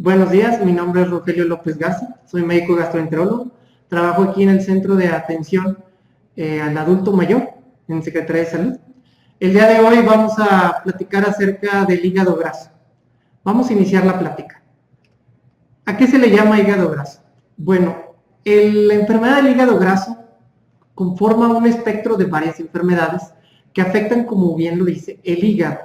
Buenos días, mi nombre es Rogelio López Garza, soy médico gastroenterólogo, trabajo aquí en el Centro de Atención al Adulto Mayor, en Secretaría de Salud. El día de hoy vamos a platicar acerca del hígado graso. Vamos a iniciar la plática. ¿A qué se le llama hígado graso? Bueno, la enfermedad del hígado graso conforma un espectro de varias enfermedades que afectan, como bien lo dice, el hígado.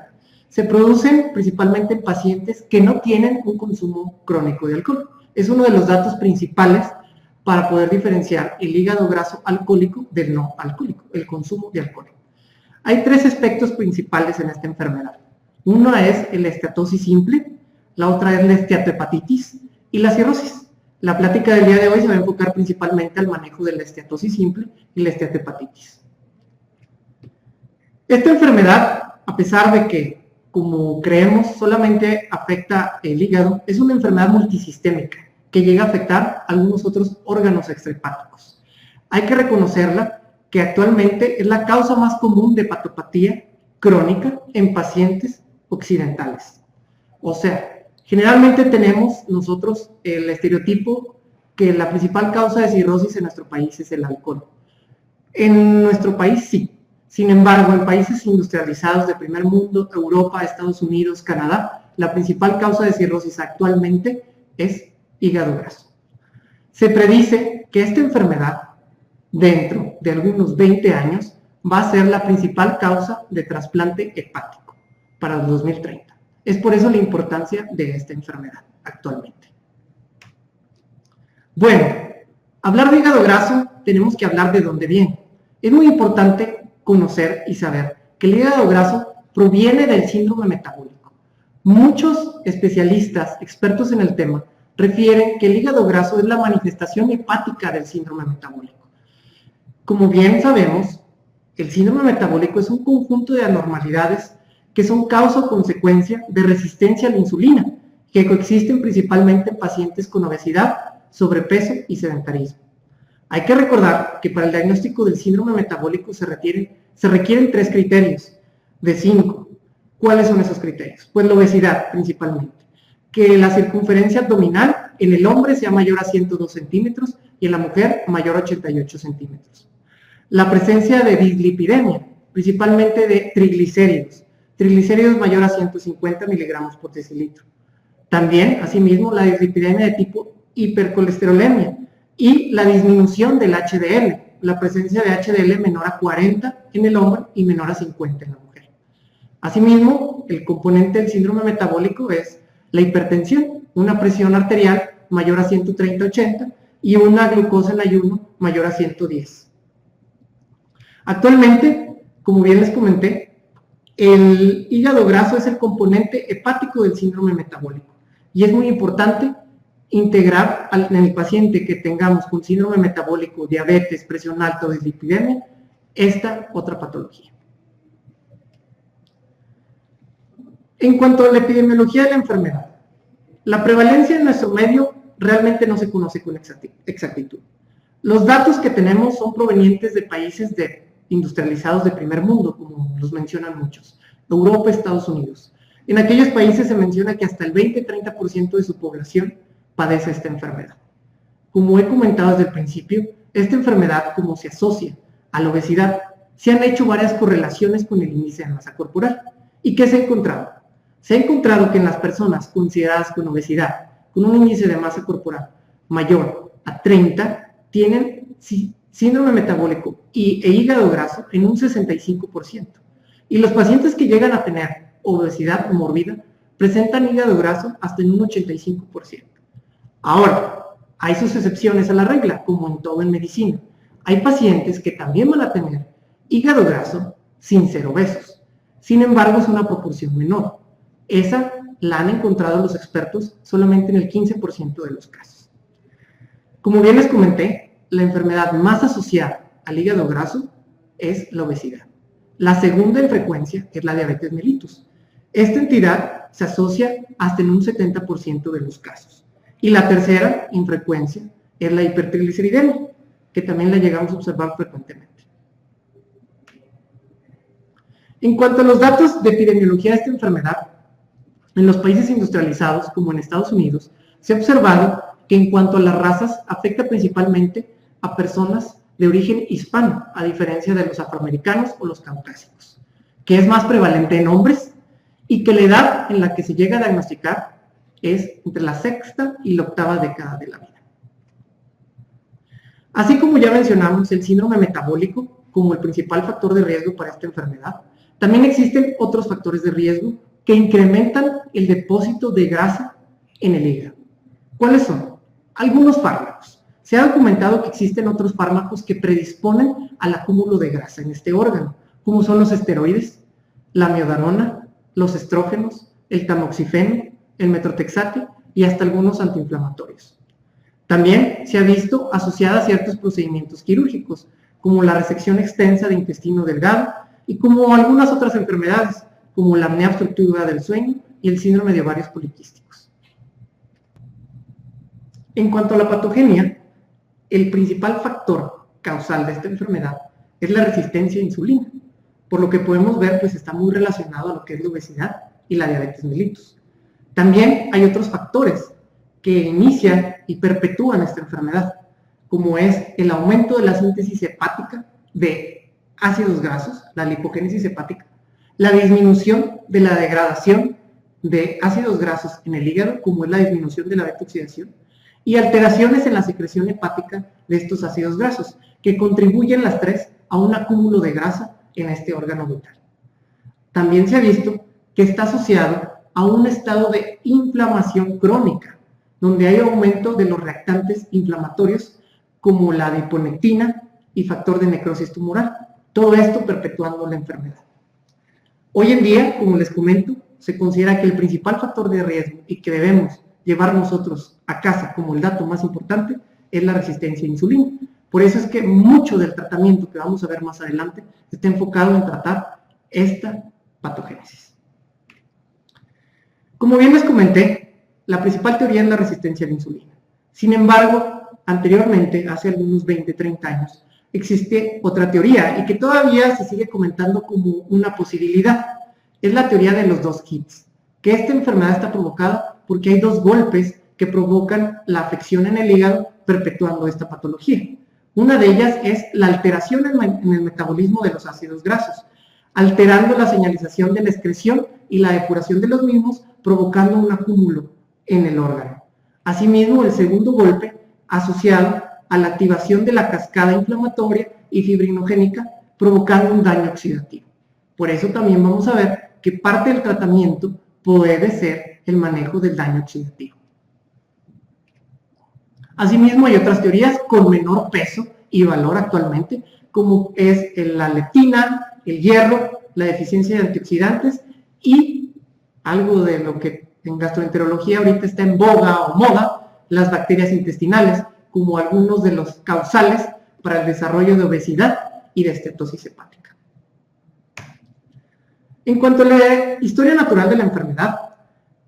Se producen principalmente en pacientes que no tienen un consumo crónico de alcohol. Es uno de los datos principales para poder diferenciar el hígado graso alcohólico del no alcohólico, el consumo de alcohol. Hay tres aspectos principales en esta enfermedad. Uno es la esteatosis simple, la otra es la esteatohepatitis y la cirrosis. La plática del día de hoy se va a enfocar principalmente al manejo de la esteatosis simple y la esteatohepatitis. Esta enfermedad, a pesar de que, como creemos, solamente afecta el hígado, es una enfermedad multisistémica que llega a afectar algunos otros órganos extrahepáticos. Hay que reconocerla que actualmente es la causa más común de hepatopatía crónica en pacientes occidentales. O sea, generalmente tenemos nosotros el estereotipo que la principal causa de cirrosis en nuestro país es el alcohol. En nuestro país sí. Sin embargo, en países industrializados de primer mundo, Europa, Estados Unidos, Canadá, la principal causa de cirrosis actualmente es hígado graso. Se predice que esta enfermedad, dentro de algunos 20 años, va a ser la principal causa de trasplante hepático para el 2030. Es por eso la importancia de esta enfermedad actualmente. Bueno, hablar de hígado graso, tenemos que hablar de dónde viene. Es muy importante conocer y saber que el hígado graso proviene del síndrome metabólico. Muchos especialistas, expertos en el tema, refieren que el hígado graso es la manifestación hepática del síndrome metabólico. Como bien sabemos, el síndrome metabólico es un conjunto de anormalidades que son causa o consecuencia de resistencia a la insulina, que coexisten principalmente en pacientes con obesidad, sobrepeso y sedentarismo. Hay que recordar que para el diagnóstico del síndrome metabólico se requieren 3 criterios de 5. ¿Cuáles son esos criterios? Pues la obesidad principalmente. Que la circunferencia abdominal en el hombre sea mayor a 102 centímetros y en la mujer mayor a 88 centímetros. La presencia de dislipidemia, principalmente de triglicéridos mayor a 150 miligramos por decilitro. También, asimismo, la dislipidemia de tipo hipercolesterolemia y la disminución del HDL, la presencia de HDL menor a 40 en el hombre y menor a 50 en la mujer. Asimismo, el componente del síndrome metabólico es la hipertensión, una presión arterial mayor a 130/80 y una glucosa en ayuno mayor a 110. Actualmente, como bien les comenté, el hígado graso es el componente hepático del síndrome metabólico y es muy importante integrar en el paciente que tengamos con síndrome metabólico, diabetes, presión alta o dislipidemia, esta otra patología. En cuanto a la epidemiología de la enfermedad, la prevalencia en nuestro medio realmente no se conoce con exactitud. Los datos que tenemos son provenientes de países industrializados de primer mundo, como los mencionan muchos, Europa, Estados Unidos. En aquellos países se menciona que hasta el 20-30% de su población padece esta enfermedad. Como he comentado desde el principio, esta enfermedad, como se asocia a la obesidad, se han hecho varias correlaciones con el índice de masa corporal. ¿Y qué se ha encontrado? Se ha encontrado que en las personas consideradas con obesidad, con un índice de masa corporal mayor a 30, tienen síndrome metabólico e hígado graso en un 65%. Y los pacientes que llegan a tener obesidad mórbida presentan hígado graso hasta en un 85%. Ahora, hay sus excepciones a la regla, como en todo en medicina. Hay pacientes que también van a tener hígado graso sin ser obesos. Sin embargo, es una proporción menor. Esa la han encontrado los expertos solamente en el 15% de los casos. Como bien les comenté, la enfermedad más asociada al hígado graso es la obesidad. La segunda en frecuencia es la diabetes mellitus. Esta entidad se asocia hasta en un 70% de los casos. Y la tercera en frecuencia es la hipertrigliceridemia, que también la llegamos a observar frecuentemente. En cuanto a los datos de epidemiología de esta enfermedad, en los países industrializados, como en Estados Unidos, Se ha observado que en cuanto a las razas, afecta principalmente a personas de origen hispano, a diferencia de los afroamericanos o los caucásicos, que es más prevalente en hombres y que la edad en la que se llega a diagnosticar es entre la 6ª y la 8ª década de la vida. Así como ya mencionamos el síndrome metabólico como el principal factor de riesgo para esta enfermedad, también existen otros factores de riesgo que incrementan el depósito de grasa en el hígado. ¿Cuáles son? Algunos fármacos. Se ha documentado que existen otros fármacos que predisponen al acúmulo de grasa en este órgano, como son los esteroides, la amiodarona, los estrógenos, el tamoxifeno, el metrotexate y hasta algunos antiinflamatorios. También se ha visto asociada a ciertos procedimientos quirúrgicos, como la resección extensa de intestino delgado y como algunas otras enfermedades, como la apnea obstructiva del sueño y el síndrome de ovarios poliquísticos. En cuanto a la patogenia, el principal factor causal de esta enfermedad es la resistencia a insulina, por lo que podemos ver pues está muy relacionado a lo que es la obesidad y la diabetes mellitus. También hay otros factores que inician y perpetúan esta enfermedad, como es el aumento de la síntesis hepática de ácidos grasos, la lipogénesis hepática, la disminución de la degradación de ácidos grasos en el hígado, como es la disminución de la beta-oxidación, y alteraciones en la secreción hepática de estos ácidos grasos, que contribuyen las tres a un acúmulo de grasa en este órgano vital. También se ha visto que está asociado a un estado de inflamación crónica, donde hay aumento de los reactantes inflamatorios como la adiponectina y factor de necrosis tumoral, todo esto perpetuando la enfermedad. Hoy en día, como les comento, se considera que el principal factor de riesgo y que debemos llevar nosotros a casa como el dato más importante es la resistencia a insulina. Por eso es que mucho del tratamiento que vamos a ver más adelante está enfocado en tratar esta patogénesis. Como bien les comenté, la principal teoría es la resistencia a la insulina. Sin embargo, anteriormente, hace algunos 20, 30 años, existe otra teoría y que todavía se sigue comentando como una posibilidad. Es la teoría de los 2 hits, que esta enfermedad está provocada porque hay 2 golpes que provocan la afección en el hígado perpetuando esta patología. Una de ellas es la alteración en el metabolismo de los ácidos grasos, alterando la señalización de la excreción y la depuración de los mismos, provocando un acúmulo en el órgano. Asimismo, el segundo golpe, asociado a la activación de la cascada inflamatoria y fibrinogénica, provocando un daño oxidativo. Por eso también vamos a ver que parte del tratamiento puede ser el manejo del daño oxidativo. Asimismo, hay otras teorías con menor peso y valor actualmente, como es la leptina, el hierro, la deficiencia de antioxidantes y algo de lo que en gastroenterología ahorita está en boga o moda, las bacterias intestinales, como algunos de los causales para el desarrollo de obesidad y de estetosis hepática. En cuanto a la historia natural de la enfermedad,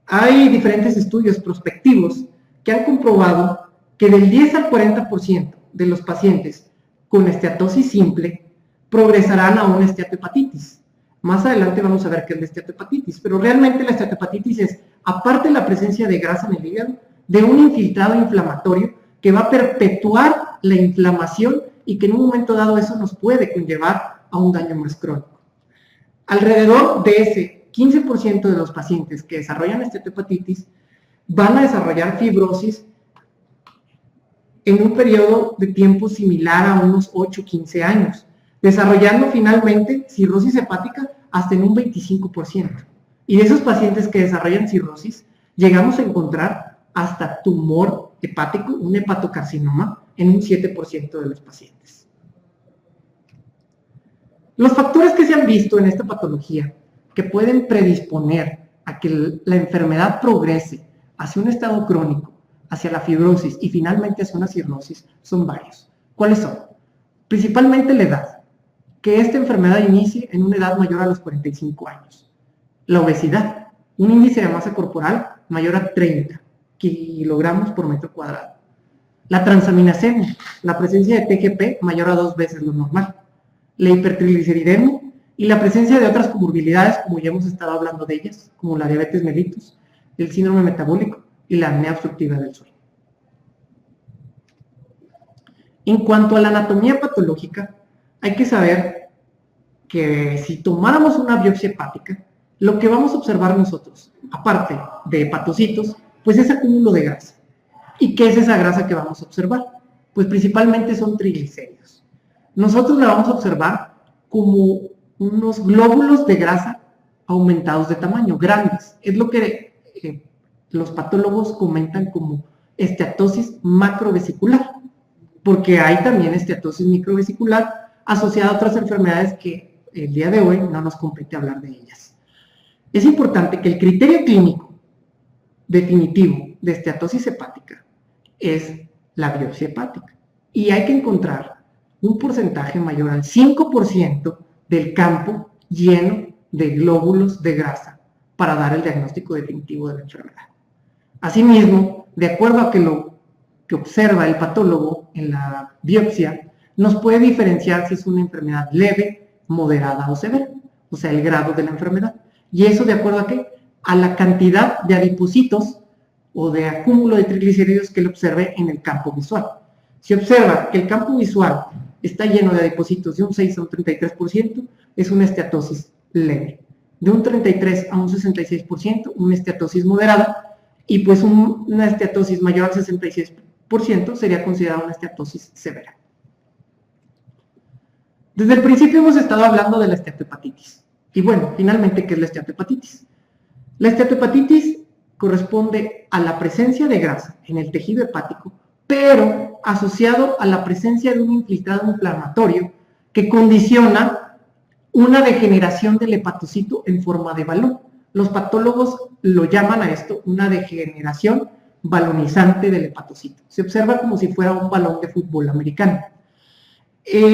hay diferentes estudios prospectivos que han comprobado que del 10 al 40% de los pacientes con esteatosis simple progresarán a una esteatohepatitis. Más adelante vamos a ver qué es la esteatohepatitis, pero realmente la esteatohepatitis es, aparte de la presencia de grasa en el hígado, de un infiltrado inflamatorio que va a perpetuar la inflamación y que en un momento dado eso nos puede conllevar a un daño más crónico. Alrededor de ese 15% de los pacientes que desarrollan esteatohepatitis van a desarrollar fibrosis en un periodo de tiempo similar a unos 8-15 años, desarrollando finalmente cirrosis hepática hasta en un 25%. Y de esos pacientes que desarrollan cirrosis, llegamos a encontrar hasta tumor hepático, un hepatocarcinoma, en un 7% de los pacientes. Los factores que se han visto en esta patología que pueden predisponer a que la enfermedad progrese hacia un estado crónico, hacia la fibrosis y finalmente hacia una cirrosis son varios. ¿Cuáles son? Principalmente la edad, que esta enfermedad inicie en una edad mayor a los 45 años. La obesidad, un índice de masa corporal mayor a 30 kilogramos por metro cuadrado. La transaminasemia, la presencia de TGP mayor a 2 veces lo normal. La hipertrigliceridemia y la presencia de otras comorbilidades, como ya hemos estado hablando de ellas, como la diabetes mellitus, el síndrome metabólico, y la apnea obstructiva del sueño. En cuanto a la anatomía patológica, hay que saber que si tomáramos una biopsia hepática, lo que vamos a observar nosotros, aparte de hepatocitos, pues es acúmulo de grasa. ¿Y qué es esa grasa que vamos a observar? Pues principalmente son triglicéridos. Nosotros la vamos a observar como unos glóbulos de grasa aumentados de tamaño, grandes. Es lo que los patólogos comentan como esteatosis macrovesicular, porque hay también esteatosis microvesicular asociada a otras enfermedades que el día de hoy no nos compete hablar de ellas. Es importante que el criterio clínico definitivo de esteatosis hepática es la biopsia hepática, y hay que encontrar un porcentaje mayor al 5% del campo lleno de glóbulos de grasa para dar el diagnóstico definitivo de la enfermedad. Asimismo, de acuerdo a lo que observa el patólogo en la biopsia, nos puede diferenciar si es una enfermedad leve, moderada o severa, o sea, el grado de la enfermedad. ¿Y eso de acuerdo a qué? A la cantidad de adipocitos o de acúmulo de triglicéridos que él observe en el campo visual. Si observa que el campo visual está lleno de adipocitos de un 6 a un 33%, es una esteatosis leve. De un 33 a un 66%, una esteatosis moderada, y pues una esteatosis mayor al 66% sería considerada una esteatosis severa. Desde el principio hemos estado hablando de la esteatohepatitis. Y bueno, finalmente, ¿qué es la esteatohepatitis? La esteatohepatitis corresponde a la presencia de grasa en el tejido hepático, pero asociado a la presencia de un infiltrado inflamatorio que condiciona una degeneración del hepatocito en forma de balón. Los patólogos lo llaman a esto una degeneración balonizante del hepatocito. Se observa como si fuera un balón de fútbol americano.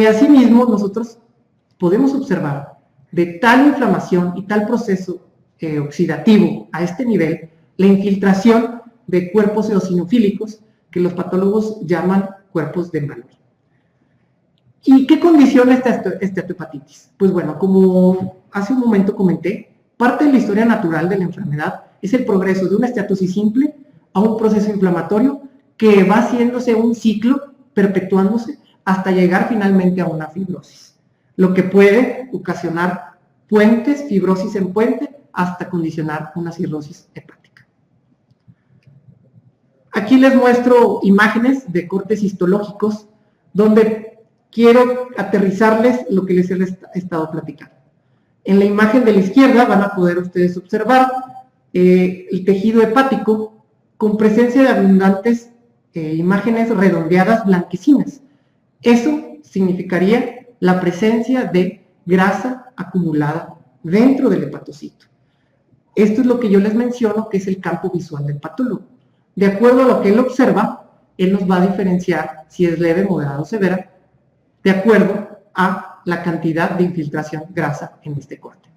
Asimismo, nosotros podemos observar de tal inflamación y tal proceso oxidativo a este nivel, la infiltración de cuerpos eosinofílicos que los patólogos llaman cuerpos de Mallory. ¿Y qué condiciona esta esteatohepatitis? Pues bueno, como hace un momento comenté, parte de la historia natural de la enfermedad es el progreso de una esteatosis simple a un proceso inflamatorio que va haciéndose un ciclo, perpetuándose, hasta llegar finalmente a una fibrosis, lo que puede ocasionar puentes, fibrosis en puente, hasta condicionar una cirrosis hepática. Aquí les muestro imágenes de cortes histológicos donde quiero aterrizarles lo que les he estado platicando. En la imagen de la izquierda van a poder ustedes observar el tejido hepático con presencia de abundantes imágenes redondeadas blanquecinas. Eso significaría la presencia de grasa acumulada dentro del hepatocito. Esto es lo que yo les menciono que es el campo visual del patólogo. De acuerdo a lo que él observa, él nos va a diferenciar si es leve, moderada o severa, de acuerdo a la cantidad de infiltración grasa en este corte.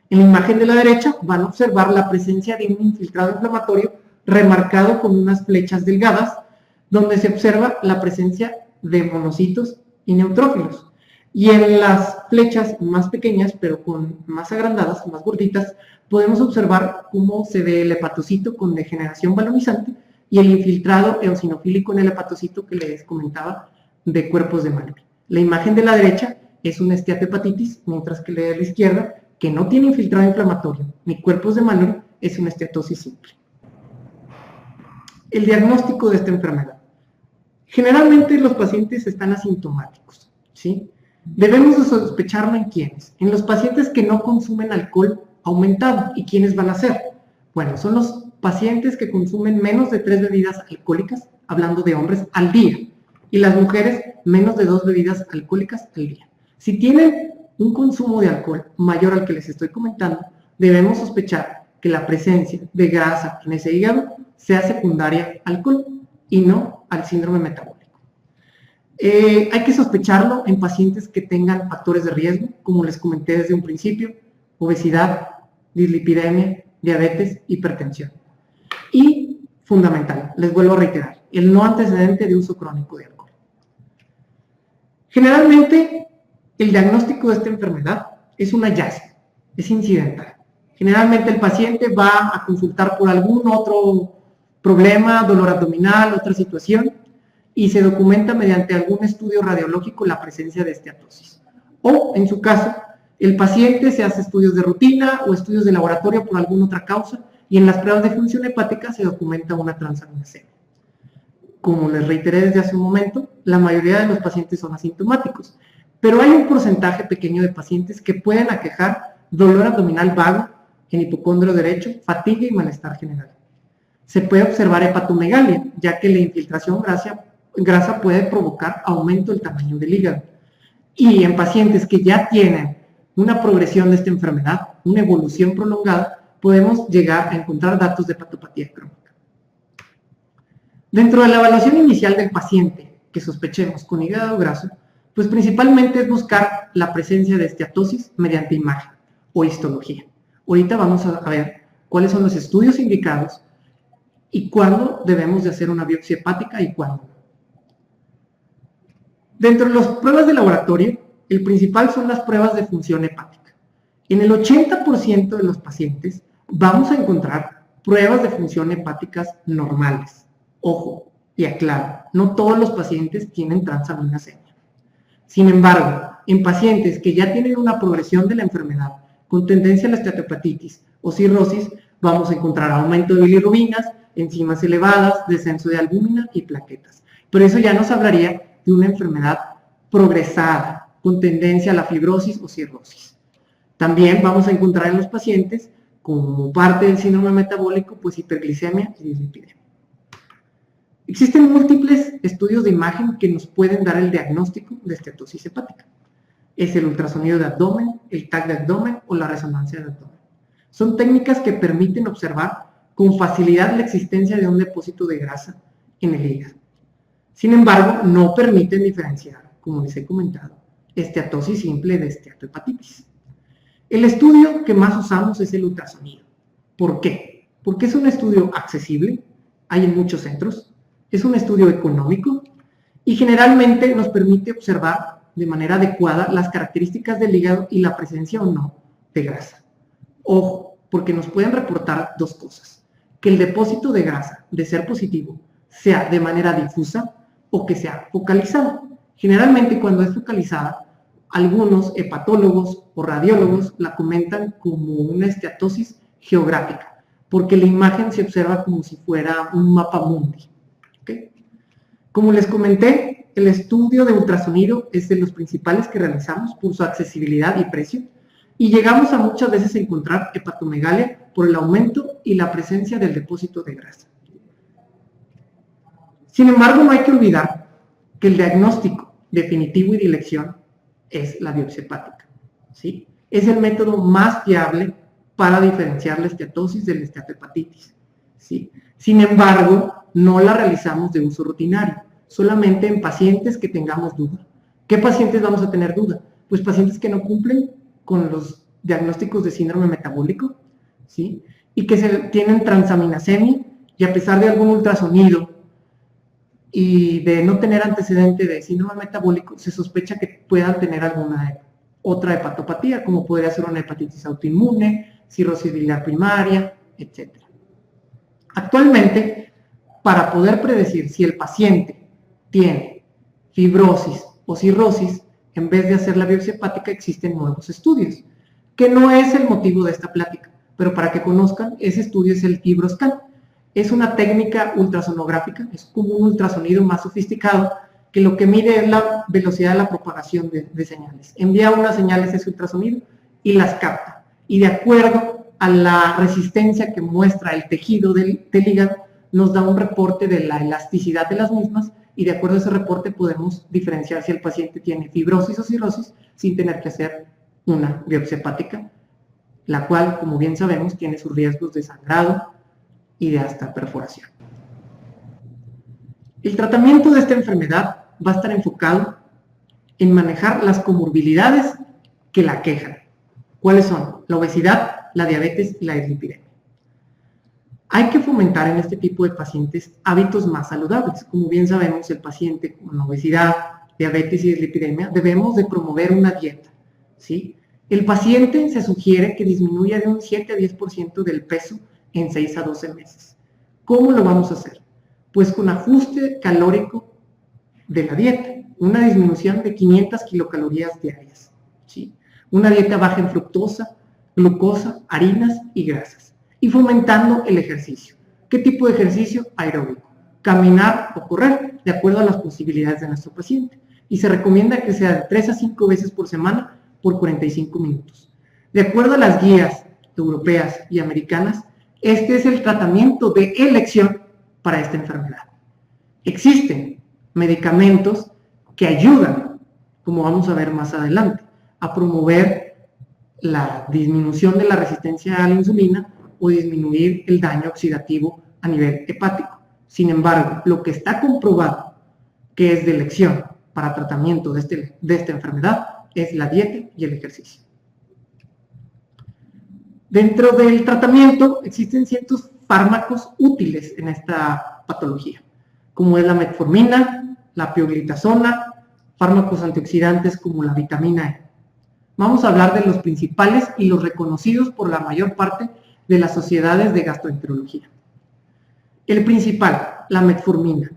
En la imagen de la derecha van a observar la presencia de un infiltrado inflamatorio remarcado con unas flechas delgadas, donde se observa la presencia de monocitos y neutrófilos. Y en las flechas más pequeñas, pero más agrandadas, más gorditas, podemos observar cómo se ve el hepatocito con degeneración balonizante y el infiltrado eosinofílico en el hepatocito que les comentaba de cuerpos de Mallory. La imagen de la derecha es una esteatohepatitis, mientras que la de la izquierda, que no tiene infiltrado inflamatorio ni cuerpos de Mallory, es una esteatosis simple. El diagnóstico de esta enfermedad. Generalmente los pacientes están asintomáticos, ¿sí? Debemos de sospecharlo en quiénes. En los pacientes que no consumen alcohol aumentado. ¿Y quiénes van a ser? Bueno, son los pacientes que consumen menos de 3 bebidas alcohólicas, hablando de hombres, al día. Y las mujeres, menos de 2 bebidas alcohólicas al día. Si tienen un consumo de alcohol mayor al que les estoy comentando, debemos sospechar que la presencia de grasa en ese hígado sea secundaria al alcohol y no al síndrome metabólico. Hay que sospecharlo en pacientes que tengan factores de riesgo, como les comenté desde un principio, obesidad, dislipidemia, diabetes, hipertensión. Y, fundamental, les vuelvo a reiterar, el no antecedente de uso crónico de alcohol. Generalmente, el diagnóstico de esta enfermedad es un hallazgo, es incidental. Generalmente el paciente va a consultar por algún otro problema, dolor abdominal, otra situación, y se documenta mediante algún estudio radiológico la presencia de esteatosis. O, en su caso, el paciente se hace estudios de rutina o estudios de laboratorio por alguna otra causa, y en las pruebas de función hepática se documenta una transaminasemia. Como les reiteré desde hace un momento, la mayoría de los pacientes son asintomáticos, pero hay un porcentaje pequeño de pacientes que pueden aquejar dolor abdominal vago en hipocondrio derecho, fatiga y malestar general. Se puede observar hepatomegalia, ya que la infiltración grasa puede provocar aumento del tamaño del hígado. Y en pacientes que ya tienen una progresión de esta enfermedad, una evolución prolongada, podemos llegar a encontrar datos de hepatopatía crónica. Dentro de la evaluación inicial del paciente que sospechemos con hígado graso, pues principalmente es buscar la presencia de esteatosis mediante imagen o histología. Ahorita vamos a ver cuáles son los estudios indicados y cuándo debemos de hacer una biopsia hepática y cuándo. Dentro de las pruebas de laboratorio, el principal son las pruebas de función hepática. En el 80% de los pacientes vamos a encontrar pruebas de función hepáticas normales. Ojo, y aclaro, no todos los pacientes tienen transaminasemia. Sin embargo, en pacientes que ya tienen una progresión de la enfermedad con tendencia a la esteatohepatitis o cirrosis, vamos a encontrar aumento de bilirrubinas, enzimas elevadas, descenso de albúmina y plaquetas. Pero eso ya nos hablaría de una enfermedad progresada, con tendencia a la fibrosis o cirrosis. También vamos a encontrar en los pacientes, como parte del síndrome metabólico, pues hiperglicemia y dislipidemia. Existen múltiples estudios de imagen que nos pueden dar el diagnóstico de esteatosis hepática. Es el ultrasonido de abdomen, el TAC de abdomen o la resonancia de abdomen. Son técnicas que permiten observar con facilidad la existencia de un depósito de grasa en el hígado. Sin embargo, no permiten diferenciar, como les he comentado, esteatosis simple de esteatohepatitis. El estudio que más usamos es el ultrasonido. ¿Por qué? Porque es un estudio accesible, hay en muchos centros, es un estudio económico y generalmente nos permite observar de manera adecuada las características del hígado y la presencia o no de grasa. Ojo, porque nos pueden reportar dos cosas: que el depósito de grasa, de ser positivo, sea de manera difusa o que sea focalizada. Generalmente cuando es focalizada, algunos hepatólogos o radiólogos la comentan como una esteatosis geográfica, porque la imagen se observa como si fuera un mapa mundi. ¿Okay? Como les comenté, el estudio de ultrasonido es de los principales que realizamos por su accesibilidad y precio, y llegamos a muchas veces a encontrar hepatomegalia por el aumento y la presencia del depósito de grasa. Sin embargo, no hay que olvidar que el diagnóstico definitivo y de elección es la biopsia hepática, ¿sí? Es el método más fiable para diferenciar la esteatosis de la esteatohepatitis, ¿sí? Sin embargo, no la realizamos de uso rutinario, solamente en pacientes que tengamos duda. ¿Qué pacientes vamos a tener duda? Pues pacientes que no cumplen con los diagnósticos de síndrome metabólico, ¿sí? Y que tienen transaminasemia, y a pesar de algún ultrasonido y de no tener antecedente de síndrome metabólico, se sospecha que puedan tener alguna otra hepatopatía, como podría ser una hepatitis autoinmune, cirrosis biliar primaria, etc. Actualmente, para poder predecir si el paciente tiene fibrosis o cirrosis, en vez de hacer la biopsia hepática, existen nuevos estudios, que no es el motivo de esta plática, pero para que conozcan, ese estudio es el FibroScan. Es una técnica ultrasonográfica, es como un ultrasonido más sofisticado, que lo que mide es la velocidad de la propagación de señales. Envía unas señales a ese ultrasonido y las capta. Y de acuerdo a la resistencia que muestra el tejido del hígado, nos da un reporte de la elasticidad de las mismas, y de acuerdo a ese reporte podemos diferenciar si el paciente tiene fibrosis o cirrosis sin tener que hacer una biopsia hepática, la cual, como bien sabemos, tiene sus riesgos de sangrado y de hasta perforación. El tratamiento de esta enfermedad va a estar enfocado en manejar las comorbilidades que la aquejan. ¿Cuáles son? La obesidad, la diabetes y la dislipidemia. Hay que fomentar en este tipo de pacientes hábitos más saludables. Como bien sabemos, el paciente con obesidad, diabetes y dislipidemia debemos de promover una dieta, ¿sí? El paciente se sugiere que disminuya de un 7 a 10% del peso en 6 a 12 meses. ¿Cómo lo vamos a hacer? Pues con ajuste calórico de la dieta, una disminución de 500 kilocalorías diarias, ¿sí? Una dieta baja en fructosa, glucosa, harinas y grasas, y fomentando el ejercicio. ¿Qué tipo de ejercicio? Aeróbico. Caminar o correr, de acuerdo a las posibilidades de nuestro paciente. Y se recomienda que sea de 3 a 5 veces por semana por 45 minutos. De acuerdo a las guías europeas y americanas, este es el tratamiento de elección para esta enfermedad. Existen medicamentos que ayudan, como vamos a ver más adelante, a promover la disminución de la resistencia a la insulina o disminuir el daño oxidativo a nivel hepático. Sin embargo, lo que está comprobado que es de elección para tratamiento de esta enfermedad es la dieta y el ejercicio. Dentro del tratamiento existen ciertos fármacos útiles en esta patología, como es la metformina, la pioglitazona, fármacos antioxidantes como la vitamina E. Vamos a hablar de los principales y los reconocidos por la mayor parte de las sociedades de gastroenterología. El principal, la metformina.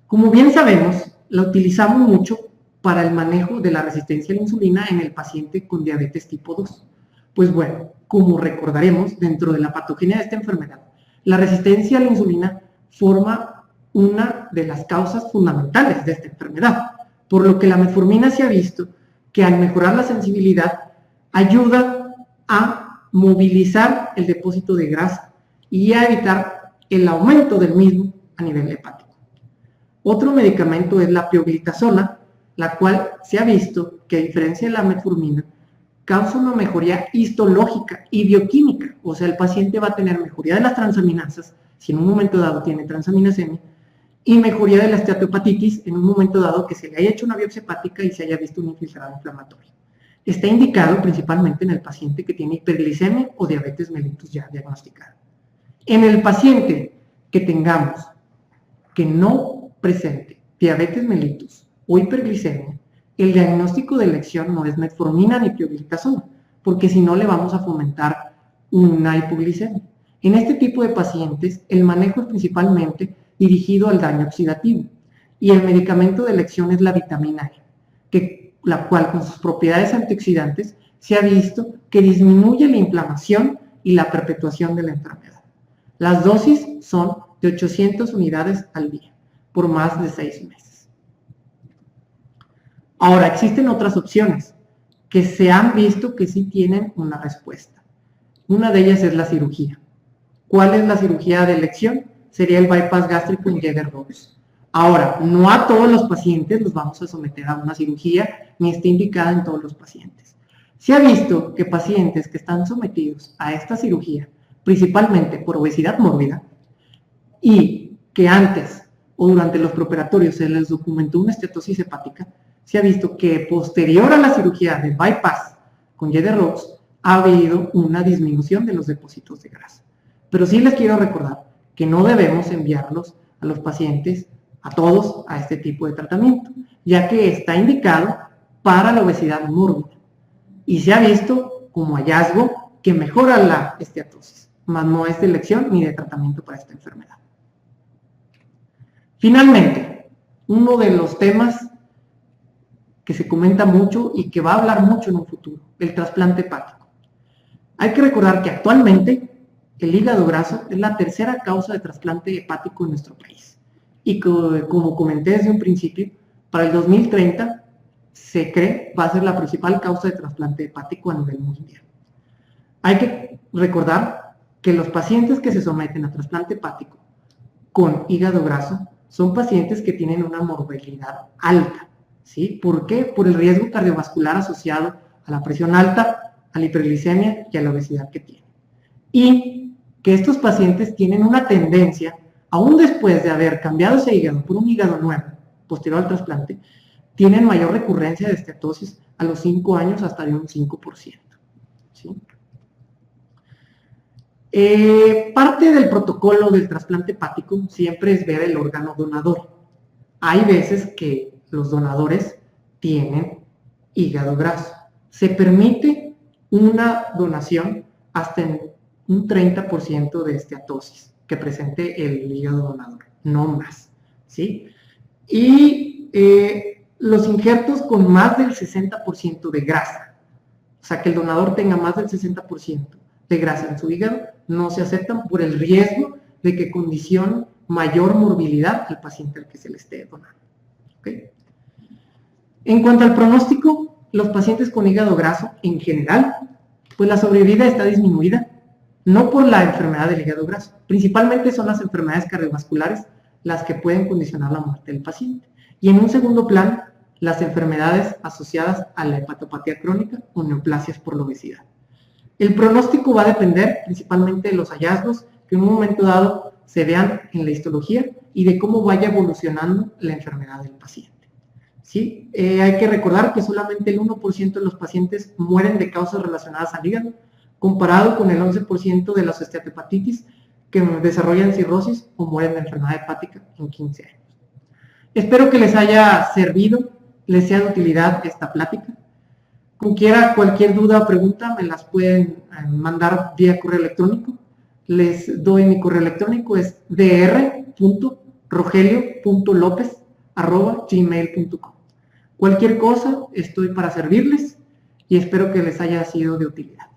Como bien sabemos, la utilizamos mucho para el manejo de la resistencia a la insulina en el paciente con diabetes tipo 2. Pues bueno, como recordaremos, dentro de la patogenia de esta enfermedad, la resistencia a la insulina forma una de las causas fundamentales de esta enfermedad, por lo que la metformina se ha visto que al mejorar la sensibilidad ayuda a movilizar el depósito de grasa y a evitar el aumento del mismo a nivel hepático. Otro medicamento es la pioglitazona, la cual se ha visto que a diferencia de la metformina, causa una mejoría histológica y bioquímica, o sea, el paciente va a tener mejoría de las transaminasas, si en un momento dado tiene transaminasemi, y mejoría de la esteatohepatitis en un momento dado que se le haya hecho una biopsia hepática y se haya visto un infiltrado inflamatorio. Está indicado principalmente en el paciente que tiene hiperglicemia o diabetes mellitus ya diagnosticada. En el paciente que tengamos que no presente diabetes mellitus o hiperglicemia, el diagnóstico de elección no es metformina ni pioglitazona, porque si no le vamos a fomentar una hipoglicemia. En este tipo de pacientes, el manejo es principalmente dirigido al daño oxidativo y el medicamento de elección es la vitamina E, la cual con sus propiedades antioxidantes se ha visto que disminuye la inflamación y la perpetuación de la enfermedad. Las dosis son de 800 unidades al día, por más de 6 meses. Ahora, existen otras opciones que se han visto que sí tienen una respuesta. Una de ellas es la cirugía. ¿Cuál es la cirugía de elección? Sería el bypass gástrico en Jäger-Roux. Ahora, no a todos los pacientes los vamos a someter a una cirugía, ni está indicada en todos los pacientes. Se ha visto que pacientes que están sometidos a esta cirugía, principalmente por obesidad mórbida, y que antes o durante los preoperatorios se les documentó una esteatosis hepática, se ha visto que posterior a la cirugía de bypass con Jäger-Roux ha habido una disminución de los depósitos de grasa. Pero sí les quiero recordar que no debemos enviarlos a los pacientes, a todos, a este tipo de tratamiento, ya que está indicado para la obesidad mórbida y se ha visto como hallazgo que mejora la esteatosis, mas no es de elección ni de tratamiento para esta enfermedad. Finalmente, uno de los temas que se comenta mucho y que va a hablar mucho en un futuro, el trasplante hepático. Hay que recordar que actualmente el hígado graso es la tercera causa de trasplante hepático en nuestro país. Y como comenté desde un principio, para el 2030 se cree va a ser la principal causa de trasplante hepático a nivel mundial. Hay que recordar que los pacientes que se someten a trasplante hepático con hígado graso son pacientes que tienen una morbilidad alta. ¿Sí? ¿Por qué? Por el riesgo cardiovascular asociado a la presión alta, a la hiperglicemia y a la obesidad que tienen. Y que estos pacientes tienen una tendencia, aún después de haber cambiado ese hígado por un hígado nuevo, posterior al trasplante, tienen mayor recurrencia de esteatosis a los 5 años hasta de un 5%. ¿Sí? Parte del protocolo del trasplante hepático siempre es ver el órgano donador. Hay veces que los donadores tienen hígado graso. Se permite una donación hasta en un 30% de esteatosis, que presente el hígado donador, no más, ¿sí? Y los injertos con más del 60% de grasa, o sea, que el donador tenga más del 60% de grasa en su hígado, no se aceptan por el riesgo de que condicionen mayor morbilidad al paciente al que se le esté donando. ¿Okay? En cuanto al pronóstico, los pacientes con hígado graso, en general, pues la sobrevida está disminuida, no por la enfermedad del hígado graso, principalmente son las enfermedades cardiovasculares las que pueden condicionar la muerte del paciente. Y en un segundo plano, las enfermedades asociadas a la hepatopatía crónica o neoplasias por la obesidad. El pronóstico va a depender principalmente de los hallazgos que en un momento dado se vean en la histología y de cómo vaya evolucionando la enfermedad del paciente. ¿Sí? Hay que recordar que solamente el 1% de los pacientes mueren de causas relacionadas al hígado, comparado con el 11% de las esteatohepatitis que desarrollan cirrosis o mueren de enfermedad hepática en 15 años. Espero que les haya servido, les sea de utilidad esta plática. Como quiera, cualquier duda o pregunta me las pueden mandar vía correo electrónico. Les doy mi correo electrónico, es dr.rogelio.lopez@gmail.com. Cualquier cosa, estoy para servirles y espero que les haya sido de utilidad.